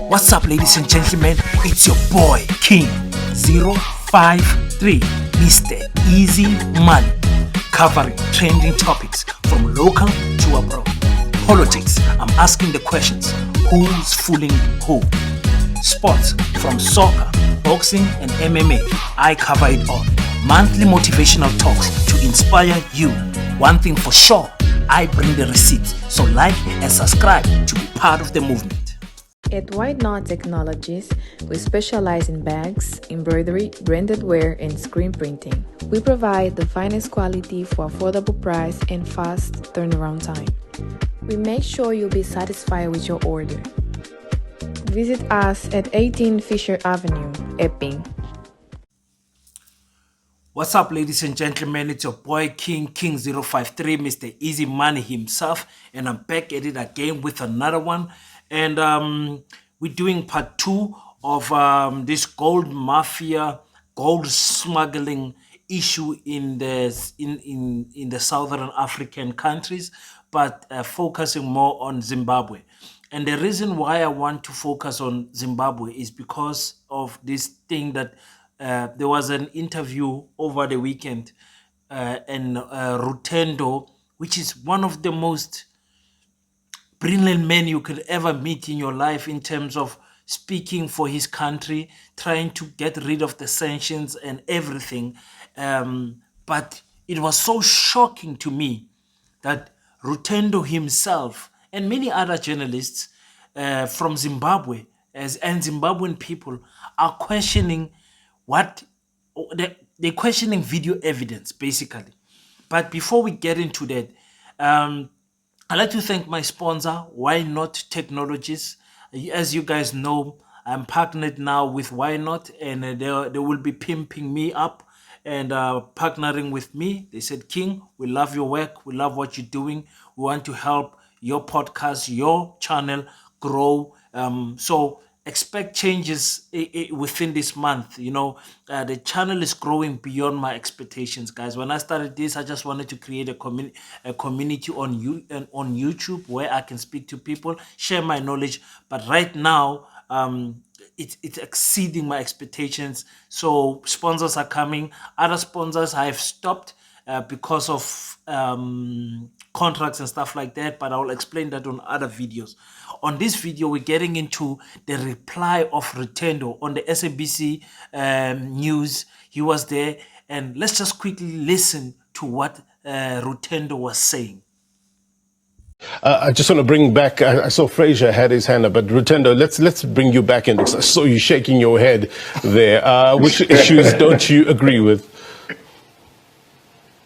What's up, ladies and gentlemen? It's your boy King 053, Mr. Easy Money, covering trending topics from local to abroad. Politics, I'm asking the questions: who's fooling who? Sports, from soccer, boxing, and MMA, I cover it all. Monthly motivational talks to inspire you. One thing for sure, I bring the receipts. So like and subscribe to be part of the movement. At White Knot Technologies, we specialize in bags, embroidery, branded wear, and screen printing. We provide the finest quality for affordable price and fast turnaround time. We make sure you'll be satisfied with your order. Visit us at 18 Fisher Avenue, Epping. What's up, ladies and gentlemen? It's your boy King 053, Mr. Easy Money himself, and I'm back at it again with another one. And we're doing part 2 of this gold mafia, gold smuggling issue in the southern African countries, but focusing more on Zimbabwe. And the reason why I want to focus on Zimbabwe is because of this thing that there was an interview over the weekend in Rutendo, which is one of the most brilliant men you could ever meet in your life in terms of speaking for his country, trying to get rid of the sanctions and everything. But it was so shocking to me that Rutendo himself and many other journalists from Zimbabwe and Zimbabwean people are questioning they're questioning video evidence, basically. But before we get into that, I'd like to thank my sponsor, Why Not Technologies. As you guys know, I'm partnered now with Why Not, and they will be pimping me up and partnering with me. They said, King, we love your work. We love what you're doing. We want to help your podcast, your channel grow. So expect changes within this month. The channel is growing beyond my expectations, guys. When I started this, I just wanted to create a community on YouTube where I can speak to people, share my knowledge. But right now, it's exceeding my expectations. So sponsors are coming. Other sponsors I have stopped because of contracts and stuff like that, but I will explain that on other videos. On this video, we're getting into the reply of Rutendo on the SABC news. He was there, and let's just quickly listen to what Rutendo was saying. I just want to bring back, I saw Fraser had his hand up, but Rutendo, let's bring you back in. I saw you shaking your head there. Which issues don't you agree with?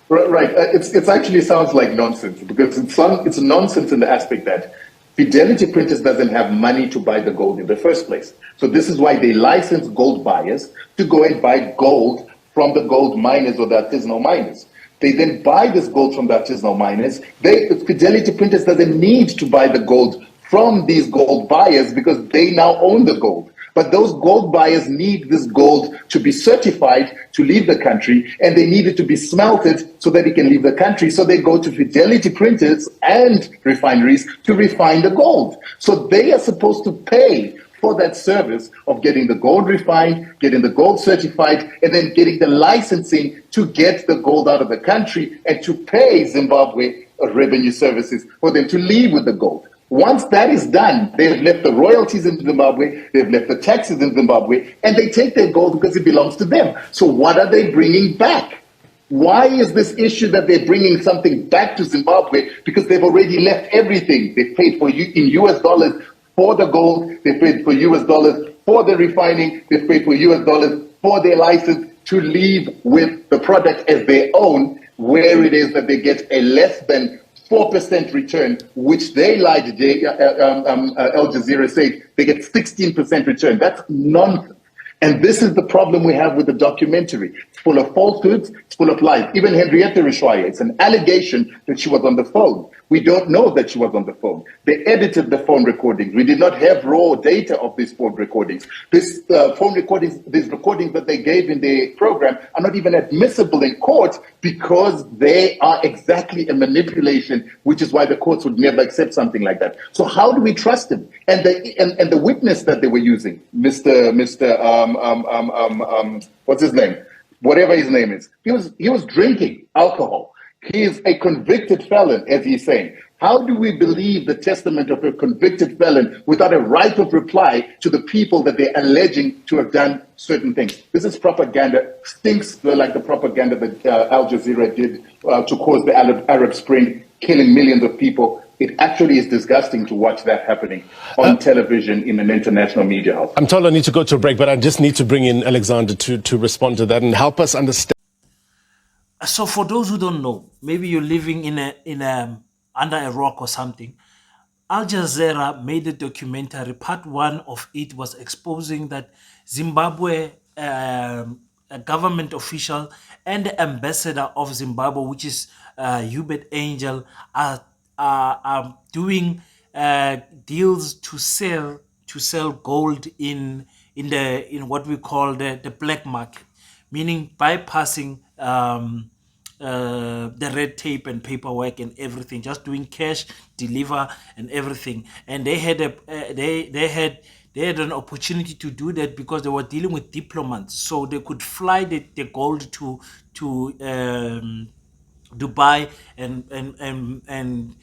Right. It actually sounds like nonsense, because it's nonsense in the aspect that Fidelity Printers doesn't have money to buy the gold in the first place. So this is why they license gold buyers to go and buy gold from the gold miners or the artisanal miners. They then buy this gold from the artisanal miners. Fidelity Printers doesn't need to buy the gold from these gold buyers because they now own the gold. But those gold buyers need this gold to be certified to leave the country, and they need it to be smelted so that it can leave the country. So they go to Fidelity Printers and refineries to refine the gold. So they are supposed to pay for that service of getting the gold refined, getting the gold certified, and then getting the licensing to get the gold out of the country and to pay Zimbabwe revenue services for them to leave with the gold. Once that is done, they've left the royalties in Zimbabwe, they've left the taxes in Zimbabwe, and they take their gold because it belongs to them. So what are they bringing back? Why is this issue that they're bringing something back to Zimbabwe? Because they've already left everything. They paid for in US dollars for the gold, they paid for US dollars for the refining, they paid for US dollars for their license to leave with the product as their own, where it is that they get a less than 4% return, which they lied. Al Jazeera said they get 16% return. That's nonsense. And this is the problem we have with the documentary. It's full of falsehoods, it's full of lies. Even Henrietta Rishwaya, it's an allegation that she was on the phone We don't know that she was on the phone. They edited the phone recordings. We did not have raw data of these phone recordings. These phone recordings, these recordings that they gave in the program are not even admissible in court because they are exactly a manipulation, which is why the courts would never accept something like that. So how do we trust him? And the witness that they were using, what's his name? Whatever his name is, he was drinking alcohol. He is a convicted felon, as he's saying. How do we believe the testament of a convicted felon without a right of reply to the people that they're alleging to have done certain things? This is propaganda, stinks like the propaganda that Al Jazeera did to cause the Arab Spring, killing millions of people. It actually is disgusting to watch that happening on television in an international media house. I'm told I need to go to a break, but I just need to bring in Alexander to respond to that and help us understand. So for those who don't know, maybe you're living in a under a rock or something. Al Jazeera made a documentary. Part one of it was exposing that Zimbabwe, a government official and the ambassador of Zimbabwe, which is Uebert Angel, are doing deals to sell gold in what we call the black market, meaning bypassing the red tape and paperwork and everything, just doing cash deliver and everything. And they had they had an opportunity to do that because they were dealing with diplomats, so they could fly the gold to Dubai and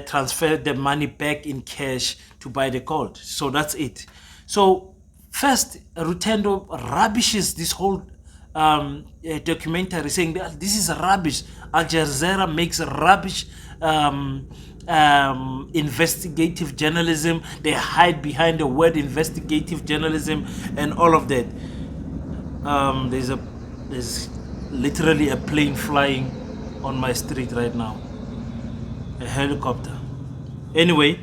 transfer the money back in cash to buy the gold. So that's it. So first, Rutendo rubbishes this whole documentary, saying that this is rubbish. Al Jazeera makes rubbish investigative journalism. They hide behind the word investigative journalism and all of that. There's literally a plane flying on my street right now, a helicopter. Anyway,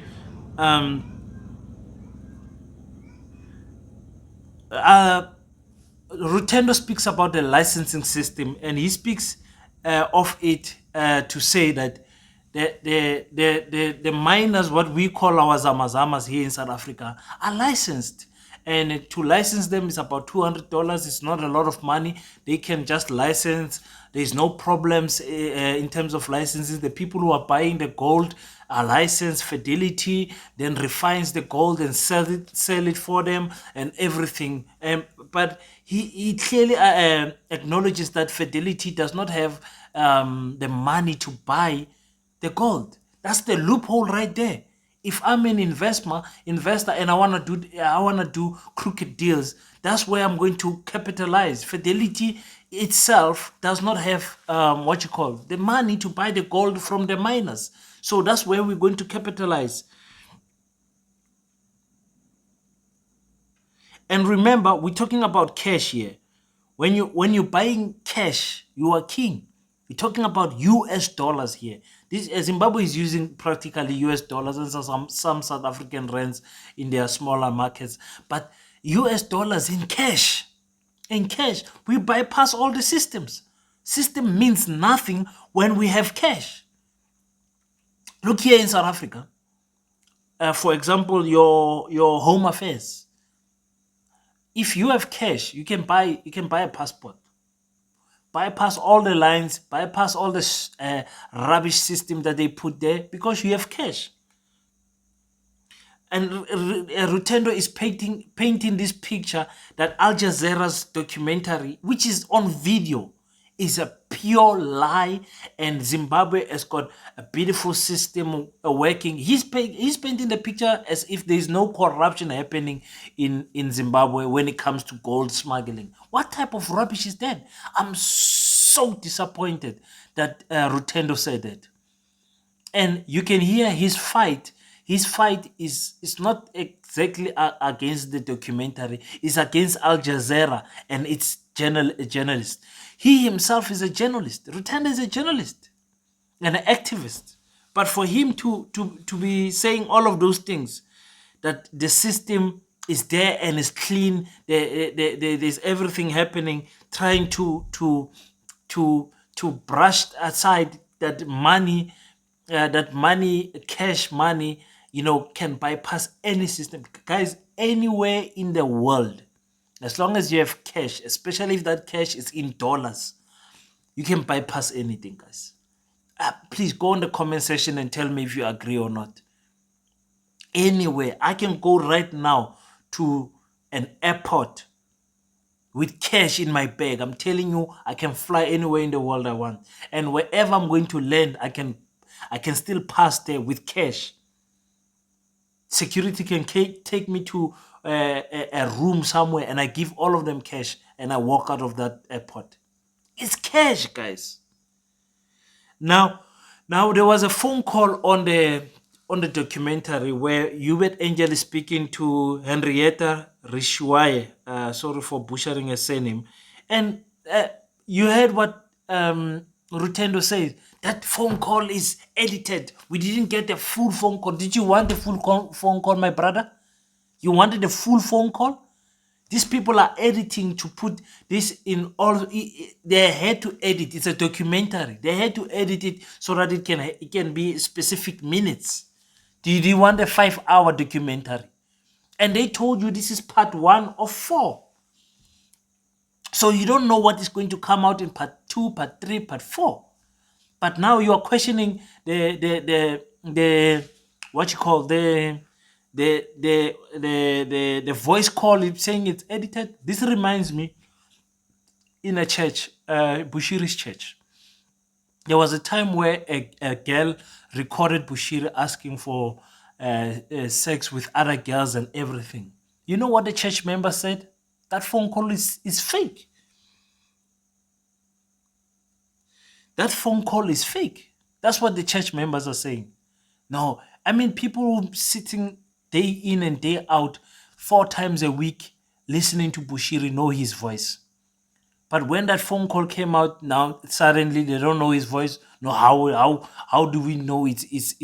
Rutendo speaks about the licensing system, and he speaks of it to say that the miners, what we call our zamazamas here in South Africa, are licensed. And to license them is about $200. It's not a lot of money. They can just license. There's no problems in terms of licensing. The people who are buying the gold are licensed. Fidelity then refines the gold and sell it for them and everything. But he clearly acknowledges that Fidelity does not have the money to buy the gold. That's the loophole right there. If I'm an investor and I wanna do crooked deals, that's where I'm going to capitalize. Fidelity itself does not have the money to buy the gold from the miners. So that's where we're going to capitalize. And remember, we're talking about cash here. When you're buying cash, you are king. We're talking about US dollars here. This Zimbabwe is using practically US dollars and some South African rands in their smaller markets. But US dollars in cash. In cash. We bypass all the systems. System means nothing when we have cash. Look here in South Africa. For example, your home affairs. If you have cash, you can buy a passport. Bypass all the lines, bypass all the rubbish system that they put there because you have cash. And Rutendo is painting this picture that Al Jazeera's documentary, which is on video, is a pure lie, and Zimbabwe has got a beautiful system working. He's painting the picture as if there's no corruption happening in Zimbabwe when it comes to gold smuggling. What type of rubbish is that? I'm so disappointed that Rutendo said that. And you can hear his fight. His fight is not exactly against the documentary. It's against Al Jazeera and its journalist. He himself is a journalist. Rutendo is a journalist and an activist. But for him to be saying all of those things, that the system is there and is clean, there's everything happening, trying to brush aside that money that money, cash money, can bypass any system. Guys, anywhere in the world, as long as you have cash, especially if that cash is in dollars, you can bypass anything, guys. Please go in the comment section and tell me if you agree or not. Anywhere, I can go right now to an airport with cash in my bag. I'm telling you, I can fly anywhere in the world I want, and wherever I'm going to land, I can still pass there with cash. Security can take me to a room somewhere, and I give all of them cash, and I walk out of that airport. It's cash, guys. Now, there was a phone call on the documentary where Uebert Angel is speaking to Henrietta Rishwaye. Sorry for butchering her surname. And you heard what Rutendo says. That phone call is edited. We didn't get a full phone call. Did you want a full phone call, my brother? You wanted a full phone call? These people are editing to put this in all. They had to edit. It's a documentary. They had to edit it so that it can be specific minutes. Did you want a 5-hour documentary? And they told you this is part 1 of 4. So you don't know what is going to come out in part 2, part 3, part 4. But now you are questioning the what you call the voice call, saying it's edited. This reminds me, in a church, Bushiri's church, there was a time where a girl recorded Bushiri asking for sex with other girls and everything. You know what the church member said? That phone call is fake. That phone call is fake. That's what the church members are saying. No, I mean, people sitting day in and day out, 4 times a week, listening to Bushiri know his voice. But when that phone call came out, now suddenly they don't know his voice. No, how do we know it's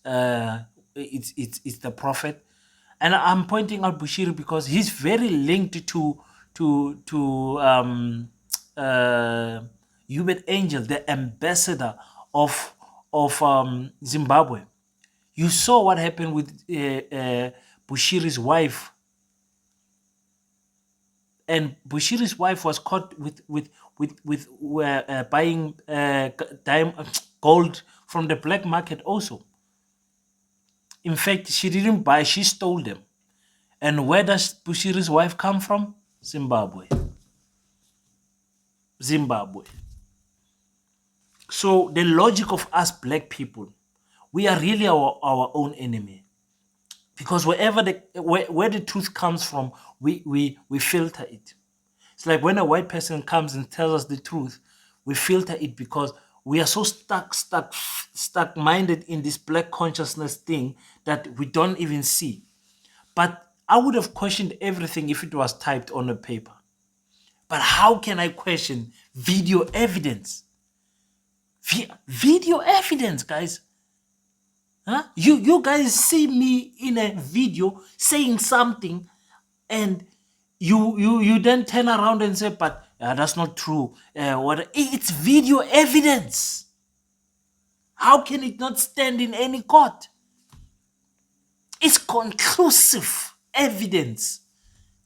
the prophet? And I'm pointing out Bushiri because he's very linked to Uebert Angel, the ambassador of Zimbabwe. You saw what happened with Bushiri's wife, and Bushiri's wife was caught with buying gold from the black market also. In fact, she didn't buy; she stole them. And where does Bushiri's wife come from? Zimbabwe. So the logic of us black people, we are really our own enemy, because where the truth comes from, we filter it. It's like when a white person comes and tells us the truth, we filter it because we are so stuck minded in this black consciousness thing that we don't even see. But I would have questioned everything if it was typed on a paper. But how can I question video evidence? Video evidence, guys. Huh? You guys see me in a video saying something, and you then turn around and say, but that's not true. It's video evidence. How can it not stand in any court? It's conclusive evidence.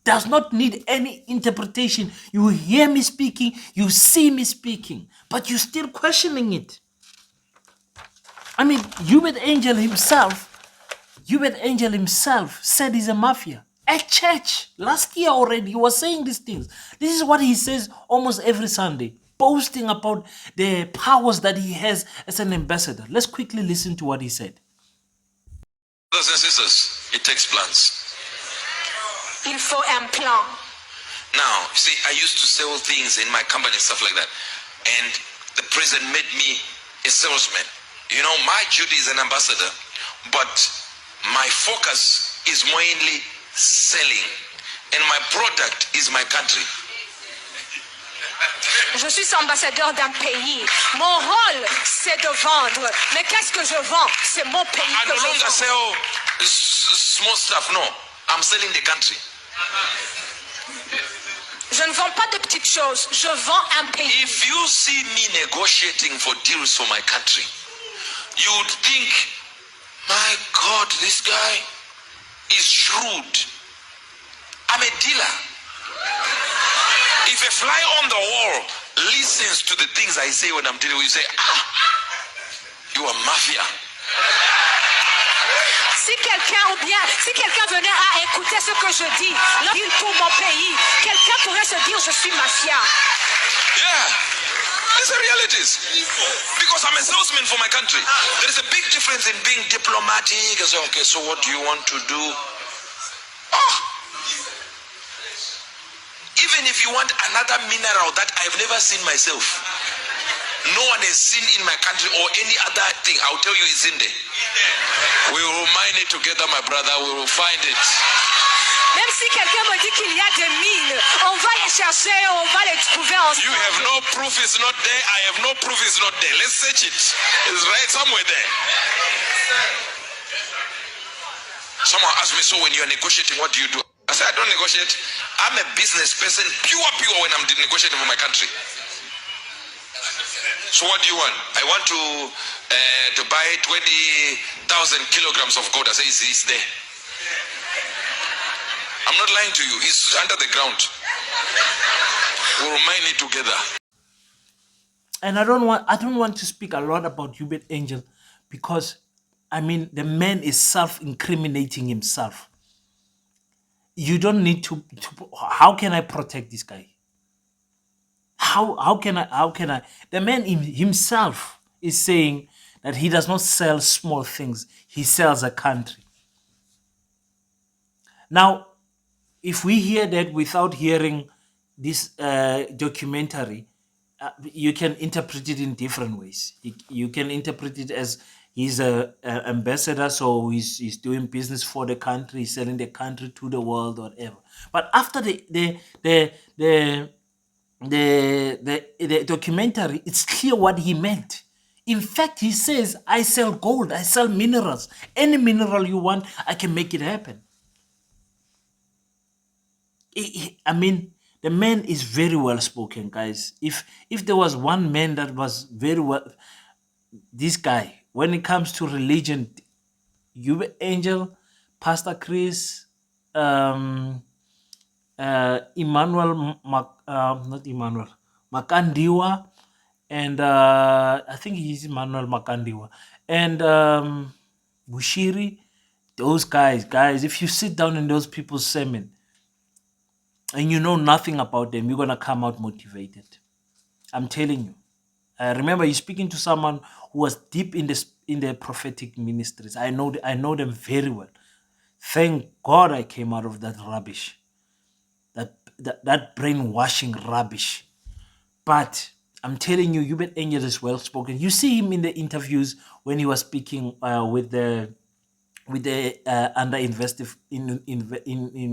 Does not need any interpretation. You hear me speaking, you see me speaking, but you're still questioning it. I mean, Uebert Angel himself said he's a mafia. At church, last year already, he was saying these things. This is what he says almost every Sunday, boasting about the powers that he has as an ambassador. Let's quickly listen to what he said. Brothers and sisters, it takes plans. Il faut un plan. Now, you see, I used to sell things in my company and stuff like that. And the president made me a salesman. You know, my duty is an ambassador, but my focus is mainly selling. And my product is my country. Je suis ambassadeur d'un pays. Mon rôle, c'est de vendre. Mais qu'est-ce que je vends? C'est mon pays I que no je longer vends. sell small stuff, no. I'm selling the country. Je ne vends pas de petites choses. Je vends un pays. If you see me negotiating for deals for my country, you would think, my God, this guy is shrewd. I'm a dealer. If a fly on the wall listens to the things I say when I'm dealing with you, say, you are mafia. Si quelqu'un venait à écouter ce que je dis, il pour mon pays, quelqu'un pourrait se dire je suis mafia. Yeah, these are realities. Because I'm a salesman for my country. There is a big difference in being diplomatic and saying, okay, so what do you want to do? Even if you want another mineral that I've never seen myself, no one has seen in my country or any other thing, I'll tell you it's in there. We will mine it together, my brother. We will find it. Même si quelqu'un me dit qu'il y a des mines, on va les chercher, on va les trouver ensemble. You have no proof it's not there. I have no proof it's not there. Let's search it. It's right somewhere there. Someone asked me, so when you're negotiating, what do you do? I said, I don't negotiate. I'm a business person, pure when I'm negotiating for my country. So what do you want? I want to buy 20,000 kilograms of gold. I say, it's there. I'm not lying to you. It's under the ground. We'll mine it together. And I don't want to speak a lot about Uebert Angel because, I mean, the man is self-incriminating himself. You don't need to. How can I protect this guy? How can I? The man himself is saying that he does not sell small things. He sells a country. Now, if we hear that without hearing this documentary, you can interpret it in different ways. You can interpret it as he's an ambassador, so he's doing business for the country, he's selling the country to the world, whatever. But after the documentary, it's clear what he meant. In fact, he says, I sell gold, I sell minerals. Any mineral you want, I can make it happen. I mean, the man is very well spoken, guys. If there was one man that was very well, this guy, when it comes to religion, Uebert Angel, Pastor Chris, not Emmanuel, Makandiwa, and I think he's Emmanuel Makandiwa, and Bushiri, those guys, if you sit down in those people's sermon and you know nothing about them, you're going to come out motivated. I'm telling you. Remember, you're speaking to someone who was deep in the prophetic ministries. I know them very well. Thank God I came out of that rubbish, that brainwashing rubbish. But I'm telling you, Uebert Angel is well spoken. You see him in the interviews when he was speaking with the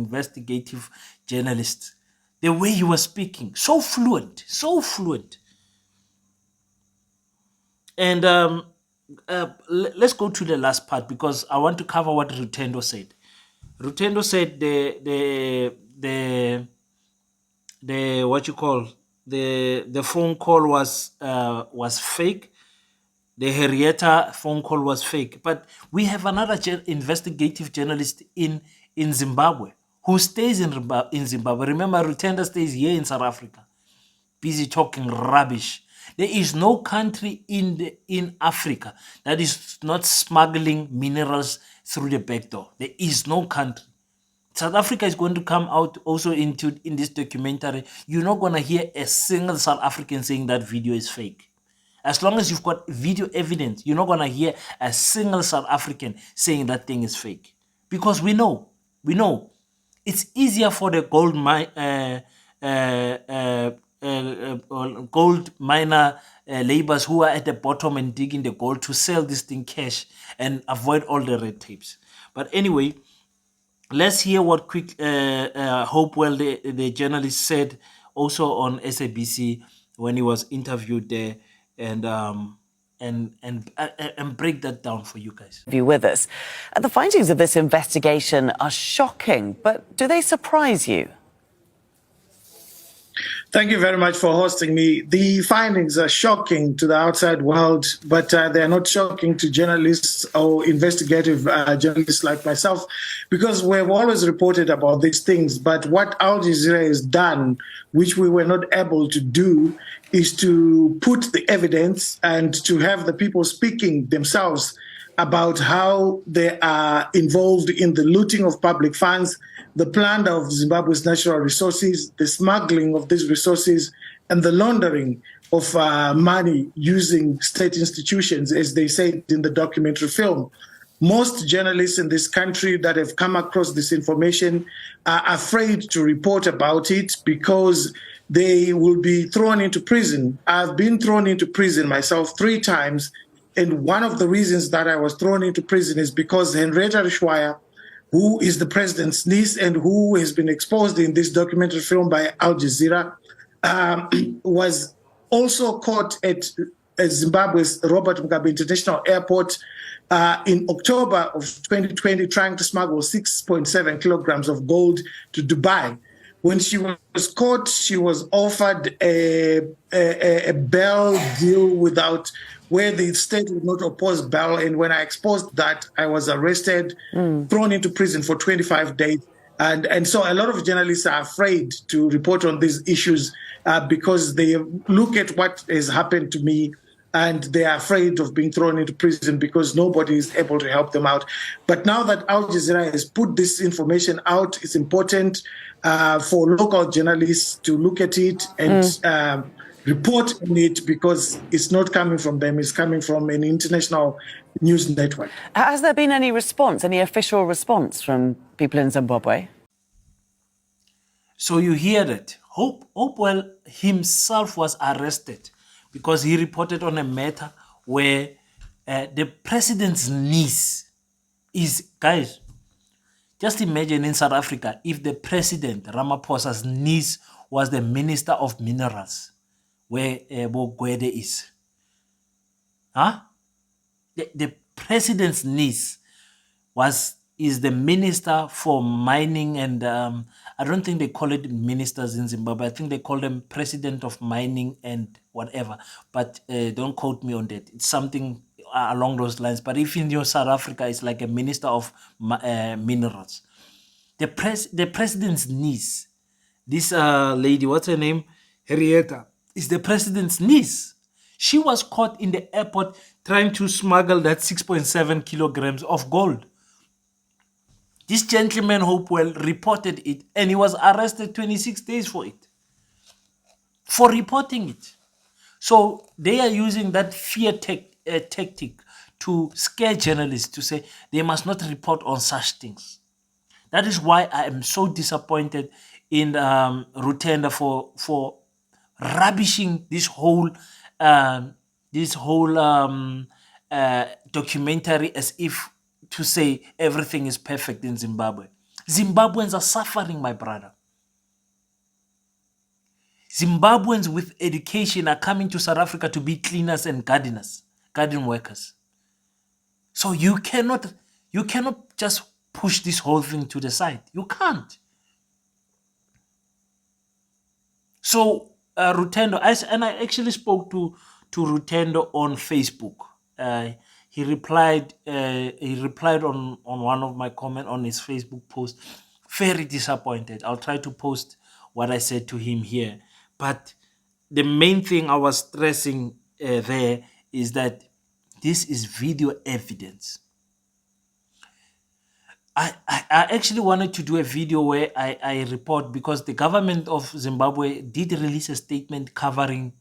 investigative journalists. The way he was speaking, so fluent. And let's go to the last part because I want to cover what Rutendo said. Rutendo said the phone call was fake. The Henrietta phone call was fake. But we have another investigative journalist in Zimbabwe who stays in Zimbabwe. Remember, Rutendo stays here in South Africa, busy talking rubbish. There is no country in Africa that is not smuggling minerals through the back door. There is no country. South Africa is going to come out also in this documentary. You're not going to hear a single South African saying that video is fake. As long as you've got video evidence, you're not going to hear a single South African saying that thing is fake. Because we know. It's easier for the gold miner laborers who are at the bottom and digging the gold to sell this thing cash and avoid all the red tapes. But anyway, let's hear what Hopewell, the journalist, said also on SABC when he was interviewed there, and break that down for you guys. You with us. The findings of this investigation are shocking, but do they surprise you? Thank you very much for hosting me. The findings are shocking to the outside world, but they are not shocking to journalists or investigative journalists like myself, because we've always reported about these things. But what Al Jazeera has done, which we were not able to do, is to put the evidence and to have the people speaking themselves about how they are involved in the looting of public funds, the plunder of Zimbabwe's natural resources, the smuggling of these resources, and the laundering of money using state institutions, as they said in the documentary film. Most journalists in this country that have come across this information are afraid to report about it because they will be thrown into prison. I've been thrown into prison myself 3 times. And one of the reasons that I was thrown into prison is because Henrietta Rishwaya, who is the president's niece and who has been exposed in this documentary film by Al Jazeera, was also caught at Zimbabwe's Robert Mugabe International Airport in October of 2020, trying to smuggle 6.7 kilograms of gold to Dubai. When she was caught, she was offered a bail deal where the state would not oppose bail. And when I exposed that, I was arrested, thrown into prison for 25 days. And so a lot of journalists are afraid to report on these issues because they look at what has happened to me and they are afraid of being thrown into prison because nobody is able to help them out. But now that Al Jazeera has put this information out, it's important for local journalists to look at it and report on it because it's not coming from them, it's coming from an international news network. Has there been any response, any official response from people in Zimbabwe? So you hear that. Hopewell himself was arrested because he reported on a matter where the president's niece is, guys, just imagine in South Africa if the president, Ramaphosa's niece, was the minister of minerals, where Bogwede is. Huh? The president's niece is the minister for mining and I don't think they call it ministers in Zimbabwe. I think they call them president of mining and whatever. But don't quote me on that. It's something along those lines. But if in your South Africa, it's like a minister of minerals. The president's niece, this lady, what's her name? Henrietta, is the president's niece. She was caught in the airport trying to smuggle that 6.7 kilograms of gold. This gentleman, Hopewell, reported it and he was arrested 26 days for it, for reporting it. So they are using that fear tactic to scare journalists to say they must not report on such things. That is why I am so disappointed in Rutendo for rubbishing this whole documentary as if to say everything is perfect in Zimbabwe. Zimbabweans are suffering, my brother. Zimbabweans with education are coming to South Africa to be cleaners and gardeners, garden workers. So you cannot just push this whole thing to the side. You can't. So Rutendo, and I actually spoke to Rutendo on Facebook. He replied on one of my comment on his Facebook post. Very disappointed. I'll try to post what I said to him here. But the main thing I was stressing there is that this is video evidence. I actually wanted to do a video where I report, because the government of Zimbabwe did release a statement covering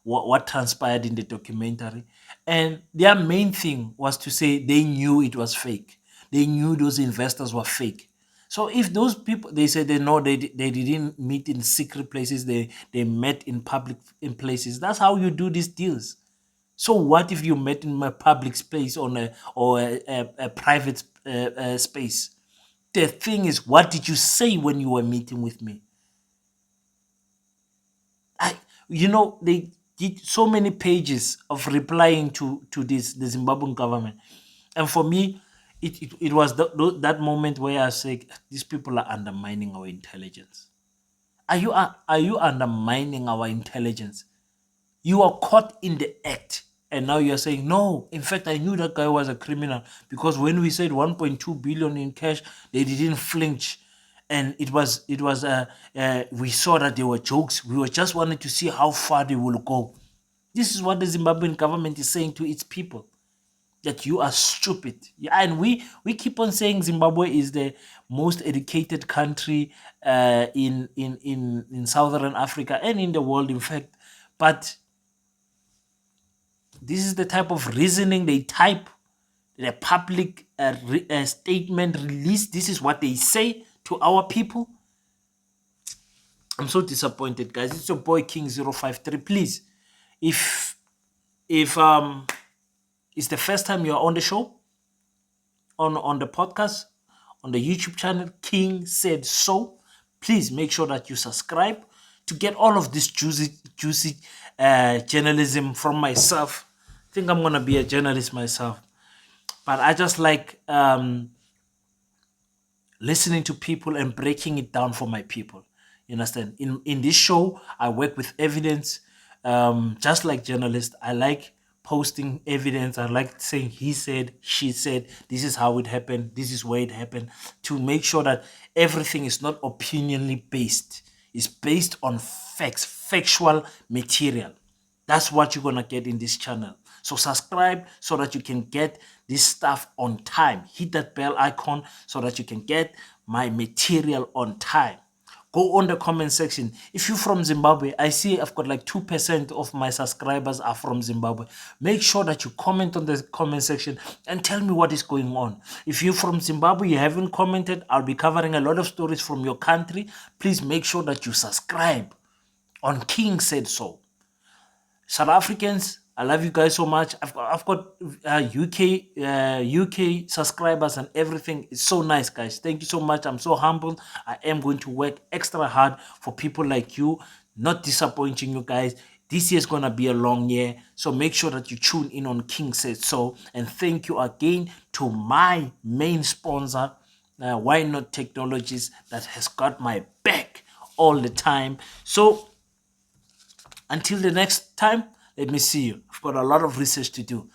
what transpired in the documentary, and their main thing was to say they knew it was fake. They knew those investors were fake. So if those people, they said they know they didn't meet in secret places, they met in public in places. That's how you do these deals. So what if you met in a public space or a private space? The thing is, what did you say when you were meeting with me? They did so many pages of replying to the Zimbabwean government. And for me, it was that moment where I say these people are undermining our intelligence. Are you undermining our intelligence? You are caught in the act, and now you're saying no. In fact, I knew that guy was a criminal because when we said 1.2 billion in cash, they didn't flinch, and we saw that they were jokes. We were just wanting to see how far they will go. This is what the Zimbabwean government is saying to its people, that you are stupid. Yeah, and we keep on saying Zimbabwe is the most educated country in Southern Africa and in the world, in fact. But this is the type of reasoning they type, the public statement release. This is what they say to our people. I'm so disappointed, guys. It's your boy King053. Please, if it's the first time you're on the show, on the podcast, on the YouTube channel, King Said So, please make sure that you subscribe to get all of this juicy journalism from myself. I think I'm going to be a journalist myself. But I just like listening to people and breaking it down for my people. You understand? In this show, I work with evidence. Just like journalists, I like posting evidence. I like saying he said, she said, this is how it happened, this is where it happened, to make sure that everything is not opinionally based. It's based on facts, factual material. That's what you're going to get in this channel. So subscribe so that you can get this stuff on time. Hit that bell icon so that you can get my material on time. Go on the comment section. If you're from Zimbabwe, I see I've got like 2% of my subscribers are from Zimbabwe. Make sure that you comment on the comment section and tell me what is going on. If you're from Zimbabwe, you haven't commented, I'll be covering a lot of stories from your country. Please make sure that you subscribe on King Said So. South Africans, I love you guys so much. I've got UK subscribers and everything. It's so nice, guys. Thank you so much. I'm so humbled. I am going to work extra hard for people like you, not disappointing you guys. This year is going to be a long year, so make sure that you tune in on King Said So. And thank you again to my main sponsor, Why Not Technologies, that has got my back all the time. So until the next time, let me see you. I've got a lot of research to do.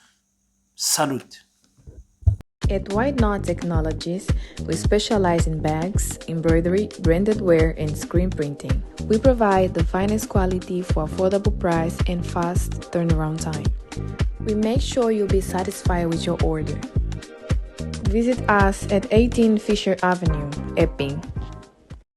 Salute. At White Knot Technologies, we specialize in bags, embroidery, branded wear, and screen printing. We provide the finest quality for affordable price and fast turnaround time. We make sure you'll be satisfied with your order. Visit us at 18 Fisher Avenue, Epping.